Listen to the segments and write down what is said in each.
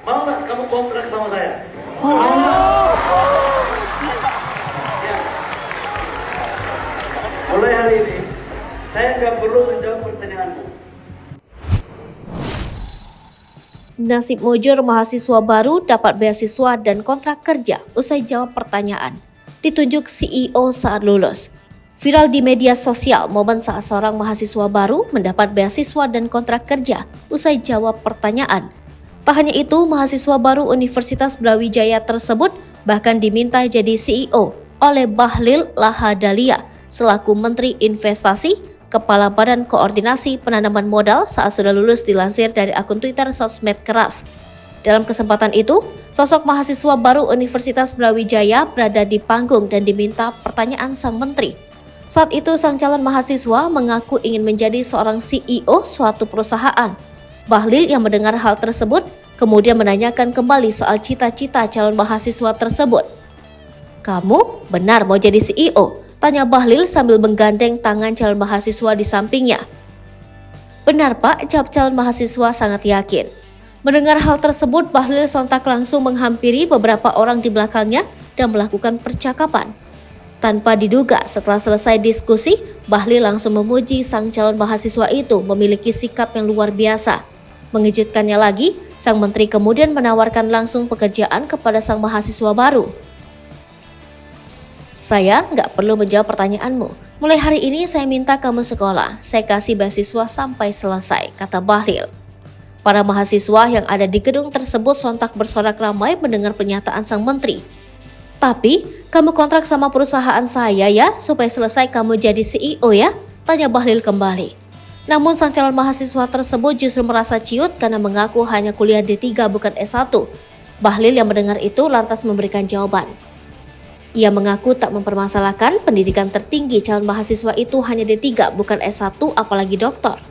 Mau nggak kamu kontrak sama saya? Mau nggak? Ya. Mulai hari ini, saya nggak perlu menjawab pertanyaanmu. Nasib mujur mahasiswa baru dapat beasiswa dan kontrak kerja usai jawab pertanyaan. Ditunjuk CEO saat lulus. Viral di media sosial momen saat seorang mahasiswa baru mendapat beasiswa dan kontrak kerja usai jawab pertanyaan. Tak hanya itu, mahasiswa baru Universitas Brawijaya tersebut bahkan diminta jadi CEO oleh Bahlil Lahadalia selaku Menteri Investasi, Kepala Badan Koordinasi Penanaman Modal saat sudah lulus, dilansir dari akun Twitter Sosmed Keras. Dalam kesempatan itu, sosok mahasiswa baru Universitas Brawijaya berada di panggung dan diminta pertanyaan sang menteri. Saat itu sang calon mahasiswa mengaku ingin menjadi seorang CEO suatu perusahaan. Bahlil yang mendengar hal tersebut kemudian menanyakan kembali soal cita-cita calon mahasiswa tersebut. "Kamu benar mau jadi CEO?" tanya Bahlil sambil menggandeng tangan calon mahasiswa di sampingnya. "Benar Pak," jawab calon mahasiswa sangat yakin. Mendengar hal tersebut, Bahlil sontak langsung menghampiri beberapa orang di belakangnya dan melakukan percakapan. Tanpa diduga, setelah selesai diskusi, Bahlil langsung memuji sang calon mahasiswa itu memiliki sikap yang luar biasa. Mengejutkannya lagi, sang menteri kemudian menawarkan langsung pekerjaan kepada sang mahasiswa baru. "Saya nggak perlu menjawab pertanyaanmu. Mulai hari ini saya minta kamu sekolah. Saya kasih beasiswa sampai selesai," kata Bahlil. Para mahasiswa yang ada di gedung tersebut sontak bersorak ramai mendengar pernyataan sang menteri. "Tapi, kamu kontrak sama perusahaan saya ya, supaya selesai kamu jadi CEO ya?" tanya Bahlil kembali. Namun sang calon mahasiswa tersebut justru merasa ciut karena mengaku hanya kuliah D3 bukan S1. Bahlil yang mendengar itu lantas memberikan jawaban. Ia mengaku tak mempermasalahkan pendidikan tertinggi calon mahasiswa itu hanya D3 bukan S1 apalagi doktor.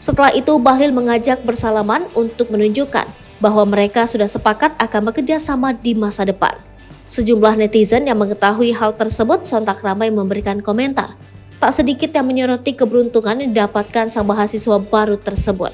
Setelah itu Bahlil mengajak bersalaman untuk menunjukkan bahwa mereka sudah sepakat akan bekerja sama di masa depan. Sejumlah netizen yang mengetahui hal tersebut sontak ramai memberikan komentar. Tak sedikit yang menyoroti keberuntungan yang didapatkan sang mahasiswa baru tersebut.